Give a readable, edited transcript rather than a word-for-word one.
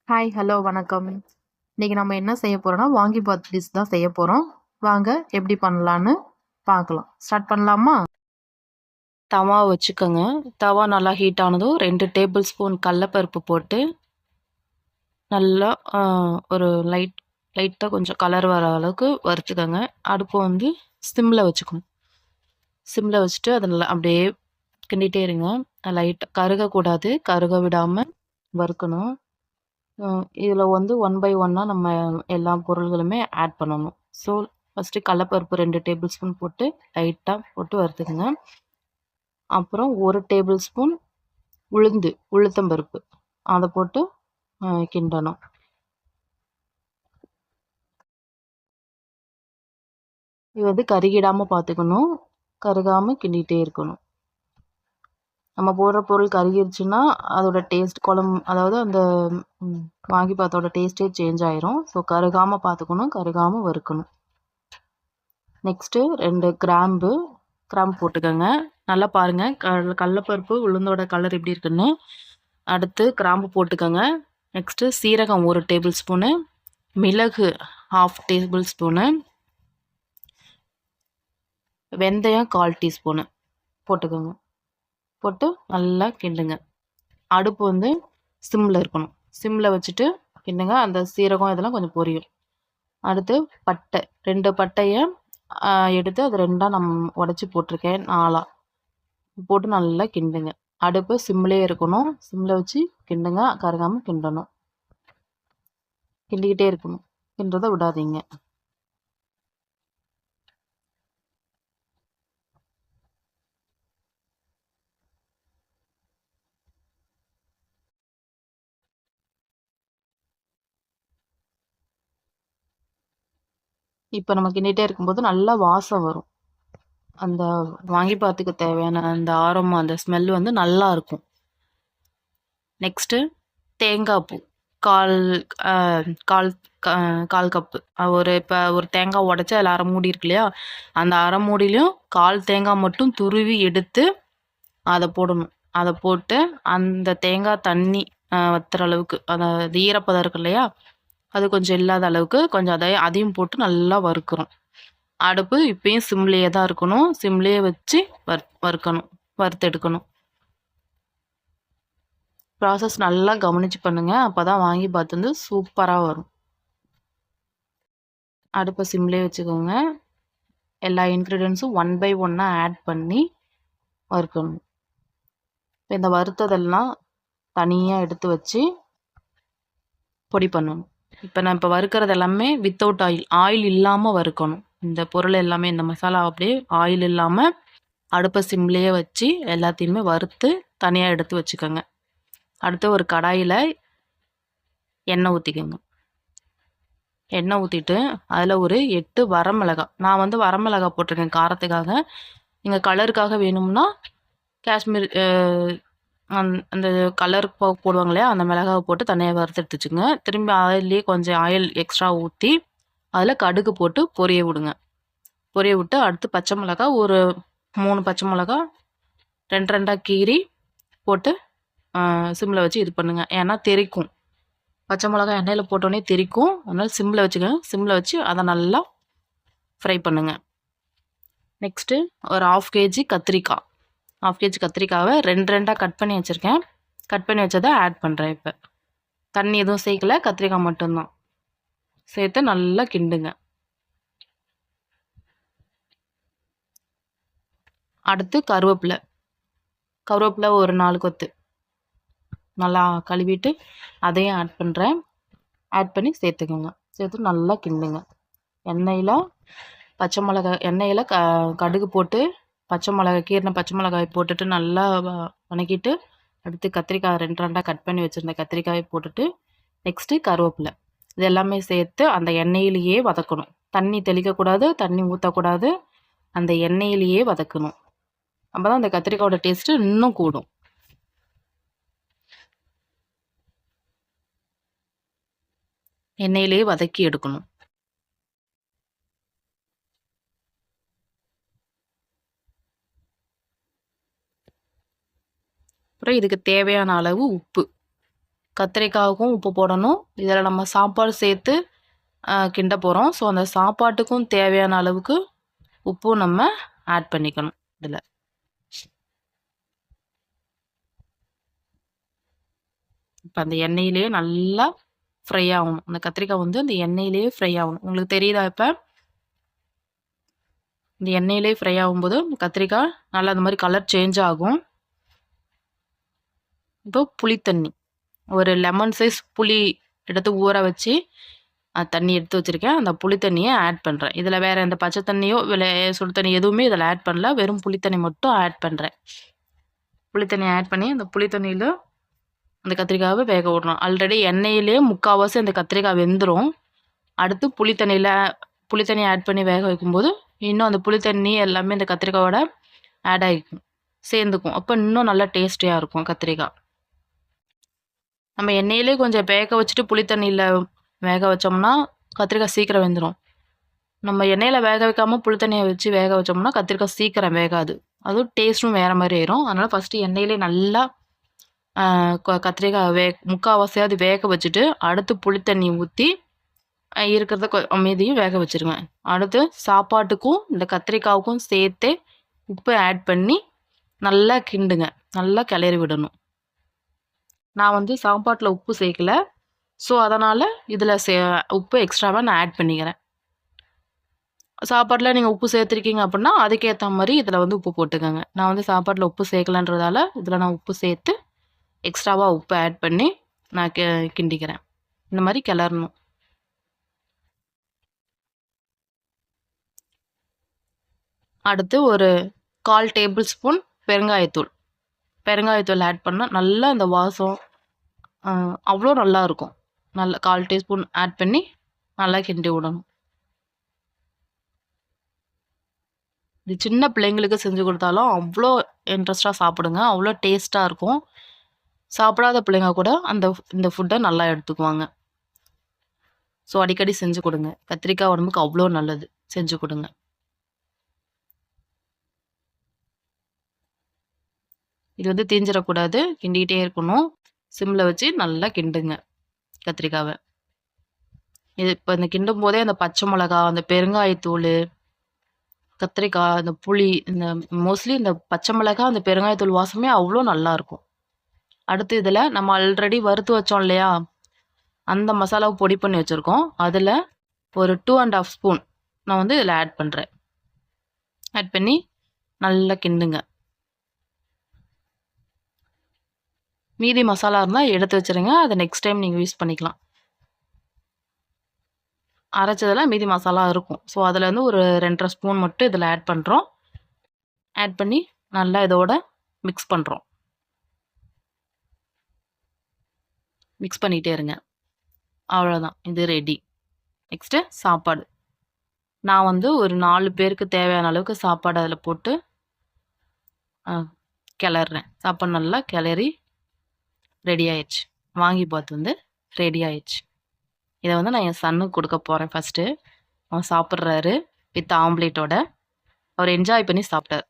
Hi, hello, வணக்கம். இன்னைக்கு நம்ம என்ன செய்ய போறோம்னா, வாங்கிபாத் டிஷ் தான் செய்ய போறோம். வாங்க எப்படி பண்ணலான்னு பார்க்கலாம். ஸ்டார்ட் பண்ணலாமா? தவா வச்சுக்கோங்க. தவா நல்லா ஹீட் ஆனதும் 2 டேபிள் ஸ்பூன் கடலப்பருப்பு போட்டு நல்லா ஒரு லைட்டாக கொஞ்சம் கலர் வர அளவுக்கு வறுத்துக்கோங்க. அடுப்பு வந்து சிம்மில் வச்சுக்கணும். சிம்மில் வச்சுட்டு அதை நல்லா அப்படியே கிண்டிகிட்டே இருங்க. லைட்டாக கருகக்கூடாது, கருக விடாமல் வறுக்கணும். இதில் வந்து ஒன் பை ஒன்னாக நம்ம எல்லா பொருள்களுமே ஆட் பண்ணணும். ஸோ ஃபஸ்ட்டு கடலப்பருப்பு 2 டேபிள் ஸ்பூன் போட்டு லைட்டாக போட்டு வறுத்துக்குங்க. அப்புறம் 1 டேபிள் ஸ்பூன் உளுத்தம்பருப்பு அதை போட்டு கிண்டணும். இது வந்து கருகிடாமல் பார்த்துக்கணும், கருகாமல் கிண்டிகிட்டே இருக்கணும். நம்ம போடுற பொருள் கருகிருச்சுன்னா அதோட டேஸ்ட் அதாவது அந்த வாங்கிபாத்தோட டேஸ்ட்டே சேஞ்ச் ஆயிரும். ஸோ கருகாமல் பார்த்துக்கணும், கருகாமல் வறுக்கணும். நெக்ஸ்ட்டு 2 கிராம்பு போட்டுக்கோங்க. நல்லா பாருங்கள் கடலப்பருப்பு உளுந்தோட கலர் எப்படி இருக்குன்னு. அடுத்து கிராம்பு போட்டுக்கோங்க. நெக்ஸ்ட்டு சீரகம் 1 டேபிள் ஸ்பூனு, மிளகு 1/2 டேபிள் ஸ்பூனு, வெந்தயம் 1/4 டீஸ்பூனு போட்டுக்கோங்க. போட்டு நல்லா கிண்டுங்க. அடுப்பு வந்து சிம்மில் இருக்கணும். சிம்மில் வச்சுட்டு கிண்டுங்க. அந்த சீரகம் இதெல்லாம் கொஞ்சம் பொரியும். அடுத்து பட்டை 2 பட்டையை எடுத்து அது 2ஆக நான் உடச்சி போட்டிருக்கேன், 4ஆக போட்டு நல்லா கிண்டுங்க. அடுப்பு சிம்மிலே இருக்கணும். சிம்மில் வச்சு கிண்டுங்க, கருகாமல் கிண்டணும். கிண்டிக்கிட்டே இருக்கணும், கிண்டுறதை விடாதீங்க. இப்போ நம்ம கிண்டிகிட்டே இருக்கும்போது நல்லா வாசம் வரும். அந்த வாங்கிபாத்துக்கு தேவையான அந்த ஆரமா அந்த ஸ்மெல் வந்து நல்லா இருக்கும். நெக்ஸ்ட்டு தேங்காய் பூ கால் கால் கால் கப்பு. இப்போ ஒரு தேங்காய் உடச்சி அதில் அரை மூடி இருக்கு இல்லையா, அந்த அரை மூடிலையும் 1/4 தேங்காய் மட்டும் துருவி எடுத்து அதை போடணும். அதை போட்டு அந்த தேங்காய் தண்ணி வத்துற அளவுக்கு, அதாவது ஈரப்பதம் இருக்கு இல்லையா, அது கொஞ்சம் இல்லாத அளவுக்கு கொஞ்சம் அதையும் போட்டு நல்லா வறுக்கிறோம். அடுப்பு இப்பயும் சிம்லேயே தான் இருக்கணும். சிம்லேயே வச்சு வறுக்கணும், வறுத்தெடுக்கணும். ப்ராசஸ் நல்லா கவனித்து பண்ணுங்கள். அப்போ தான் வாங்கிபாத் வந்து சூப்பராக வரும். அடுப்பை சிம்லேயே வச்சுக்கோங்க. எல்லா இன்க்ரீடியன்ஸும் ஒன் பை ஒன்னாக ஆட் பண்ணி வறுக்கணும். இப்போ இந்த வறுத்ததெல்லாம் தனியாக எடுத்து வச்சு பொடி பண்ணணும். இப்போ நான் வறுக்கிறது எல்லாமே வித்தவுட் ஆயில் இல்லாமல் வறுக்கணும். இந்த பொருள் எல்லாமே, இந்த மசாலா அப்படியே ஆயில் இல்லாமல் அடுப்பை சிம்லேயே வச்சு எல்லாத்தையுமே வறுத்து தனியாக எடுத்து வச்சுக்கோங்க. அடுத்து ஒரு கடாயில் எண்ணெய் ஊற்றிக்கோங்க. எண்ணெய் ஊற்றிட்டு அதில் ஒரு 8 வரமிளகாய், நான் வந்து வரமிளகாய் போட்டிருக்கேன் காரத்துக்காக. நீங்கள் கலருக்காக வேணும்னா காஷ்மீர் அந்த கலர் போடுவாங்க இல்லையா, அந்த மிளகாவை போட்டு தனியாக வறுத்து எடுத்துச்சுங்க. திரும்பி அதிலே கொஞ்சம் ஆயில் எக்ஸ்ட்ரா ஊற்றி அதில் கடுகு போட்டு பொரிய விடுங்க. பொரிய விட்டு அடுத்து பச்சை மிளகா ஒரு 3 பச்சை மிளகா 2 கீறி போட்டு சிம்மில் வச்சு இது பண்ணுங்கள். ஏன்னா தெறிக்கும், பச்சை மிளகா எண்ணெயில் போட்டோன்னே தெறிக்கும். அதனால் சிம்மில் வச்சுக்கோங்க. சிம்மில் வச்சு அதை நல்லா ஃப்ரை பண்ணுங்கள். நெக்ஸ்ட்டு ஒரு 1/2 கேஜி கத்திரிக்காய், 1/2 கேஜி கத்திரிக்காவை 2 கட் பண்ணி வச்சுருக்கேன். கட் பண்ணி வச்சதை ஆட் பண்ணுறேன். இப்போ தண்ணி எதுவும் சேர்க்கல, கத்திரிக்காய் மட்டும்தான் சேர்த்து நல்லா கிண்டுங்க. அடுத்து கருவேப்பிலை ஒரு 4 கொத்து நல்லா கழுவிட்டு அதையும் ஆட் பண்ணுறேன். ஆட் பண்ணி சேர்த்துக்கோங்க. சேர்த்து நல்லா கிண்டுங்க. எண்ணெயில் கடுகு போட்டு கீறின பச்சை மிளகாய் போட்டுட்டு நல்லா வணக்கிட்டு அடுத்து கத்திரிக்காய் 2 கட் பண்ணி வச்சுருந்த கத்திரிக்காயை போட்டுட்டு நெக்ஸ்ட்டு கருவேப்பிலை இது எல்லாமே சேர்த்து அந்த எண்ணெயிலேயே வதக்கணும். தண்ணி தெளிக்கக்கூடாது, தண்ணி ஊற்றக்கூடாது, அந்த எண்ணெயிலேயே வதக்கணும். அப்போ தான் அந்த கத்திரிக்காயோட டேஸ்ட்டு இன்னும் கூடும். எண்ணெயிலேயே வதக்கி எடுக்கணும். அப்புறம் இதுக்கு தேவையான அளவு உப்பு கத்திரிக்காவுக்கும் உப்பு போடணும். இதில் நம்ம சாப்பாடு சேர்த்து கிண்ட போகிறோம். ஸோ அந்த சாப்பாட்டுக்கும் தேவையான அளவுக்கு உப்பும் நம்ம ஆட் பண்ணிக்கணும் இதில். இப்போ அந்த எண்ணெயிலேயே நல்லா ஃப்ரை ஆகணும். அந்த கத்திரிக்காய் வந்து அந்த எண்ணெயிலேயே ஃப்ரை ஆகணும். உங்களுக்கு தெரியுதா? இப்போ இந்த எண்ணெயிலே ஃப்ரை ஆகும்போது கத்திரிக்காய் நல்லா அந்த மாதிரி கலர் சேஞ்ச் ஆகும். இப்போ புளித்தண்ணி, ஒரு லெமன் சைஸ் புளி எடுத்து ஊற வச்சு தண்ணி எடுத்து வச்சுருக்கேன். அந்த புளி தண்ணியை ஆட் பண்ணுறேன். இதில் வேறு எந்த பச்சை தண்ணியோ இல்லை சுடு தண்ணி எதுவுமே இதில் ஆட் பண்ணல. வெறும் புளித்தண்ணி மட்டும் ஆட் பண்ணுறேன். புளித்தண்ணி ஆட் பண்ணி அந்த புளித்தண்ணியில் அந்த கத்திரிக்காவை வேக விடணும். ஆல்ரெடி எண்ணெயிலே முக்கால்வாசி அந்த கத்திரிக்காய் வெந்துடும். அடுத்து புளித்தண்ணி ஆட் பண்ணி வேக வைக்கும்போது இன்னும் அந்த புளித்தண்ணி எல்லாமே இந்த கத்திரிக்காயோட ஆட் ஆகிக்கும், சேர்ந்துக்கும். அப்போ இன்னும் நல்லா டேஸ்டியாக இருக்கும் கத்திரிக்காய். நம்ம எண்ணெயிலே கொஞ்சம் வேக வச்சுட்டு புளித்தண்ணியில் வேக வச்சோம்னா கத்திரிக்காய் சீக்கிரம் வெந்துடும். நம்ம எண்ணெயில் வேக வைக்காமல் புளித்தண்ணியை வச்சு வேக வச்சோம்னா கத்திரிக்காய் சீக்கிரம் வேகாது. அதுவும் டேஸ்ட்டும் வேறு மாதிரி ஆயிரும். அதனால் ஃபஸ்ட்டு எண்ணெயிலே நல்லா கத்திரிக்காய் முக்கால்வாசியாவது வேக வச்சுட்டு அடுத்து புளித்தண்ணி ஊற்றி இருக்கிறத மீதியும் வேக வச்சுருவேன். அடுத்து சாப்பாட்டுக்கும் இந்த கத்திரிக்காவுக்கும் சேர்த்து உப்பு ஆட் பண்ணி நல்லா கிண்டுங்க, நல்லா கிளறி விடணும். நான் வந்து சாப்பாட்டில் உப்பு சேர்க்கல. ஸோ அதனால் இதில் உப்பு எக்ஸ்ட்ராவாக நான் ஆட் பண்ணிக்கிறேன். சாப்பாட்டில் நீங்கள் உப்பு சேர்த்துருக்கீங்க அப்படின்னா அதுக்கேற்ற மாதிரி இதில் வந்து உப்பு போட்டுக்கோங்க. நான் வந்து சாப்பாட்டில் உப்பு சேர்க்கலன்றதால இதில் நான் உப்பு சேர்த்து எக்ஸ்ட்ராவாக உப்பு ஆட் பண்ணி நான் கிண்டிக்கிறேன். இந்த மாதிரி கிளறணும். அடுத்து ஒரு 1/4 டேபிள் ஸ்பூன் பெருங்காயத்தூள் ஆட் பண்ணால் நல்லா இந்த வாசம் அவ்வளோ நல்லாயிருக்கும். நல்லா 1/4 டீஸ்பூன் ஆட் பண்ணி நல்லா கிண்டி விடணும். இது சின்ன பிள்ளைங்களுக்கு செஞ்சு கொடுத்தாலும் அவ்வளோ இன்ட்ரெஸ்டாக சாப்பிடுங்க, அவ்வளோ டேஸ்ட்டாக இருக்கும். சாப்பிடாத பிள்ளைங்க கூட இந்த ஃபுட்டை நல்லா எடுத்துக்குவாங்க. ஸோ அடிக்கடி செஞ்சு கொடுங்க. கத்திரிக்காய் உடம்புக்கு அவ்வளோ நல்லது, செஞ்சு கொடுங்க. இது வந்து தீஞ்சிடக்கூடாது, கிண்டிக்கிட்டே இருக்கணும். சிம்மில் வச்சு நல்லா கிண்டுங்க கத்திரிக்காவை. இது இப்போ இந்த கிண்டும் போதே அந்த பச்சை மிளகா, அந்த பெருங்காயத்தூள், கத்திரிக்காய், அந்த புளி, இந்த மோஸ்ட்லி இந்த பச்சை மிளகாய், அந்த பெருங்காயத்தூள் வாசமே அவ்வளோ நல்லாயிருக்கும். அடுத்து இதில் நம்ம ஆல்ரெடி வறுத்து வச்சோம் இல்லையா, அந்த மசாலாவை பொடி பண்ணி வச்சுருக்கோம். அதில் ஒரு 2.5 ஸ்பூன் நான் வந்து இதில் ஆட் பண்ணுறேன். ஆட் பண்ணி நல்லா கிண்டுங்க. மீதி மசாலா இருந்தால் எடுத்து வச்சுருங்க, அதை நெக்ஸ்ட் டைம் நீங்கள் யூஸ் பண்ணிக்கலாம். அரைச்சதில் மீதி மசாலா இருக்கும். ஸோ அதில் வந்து ஒரு 2.5 ஸ்பூன் மட்டும் இதில் ஆட் பண்ணுறோம். ஆட் பண்ணி நல்லா இதோட மிக்ஸ் பண்ணுறோம். மிக்ஸ் பண்ணிகிட்டே இருங்க. அவ்வளோதான், இது ரெடி. நெக்ஸ்ட்டு சாப்பாடு. நான் வந்து ஒரு 4 பேருக்கு தேவையான அளவுக்கு சாப்பாடு அதில் போட்டு கிளறேன். சாப்பாடு நல்லா கிளறி ரெடி ஆயிடுச்சு. வாங்கி பார்த்து வந்து ரெடி ஆயிடுச்சு. இதை வந்து நான் என் சன்னுக்கு கொடுக்க போகிறேன். ஃபஸ்ட்டு அவன் சாப்பிட்றாரு வித் ஆம்லேட்டோட. அவர் என்ஜாய் பண்ணி சாப்பிட்டார்.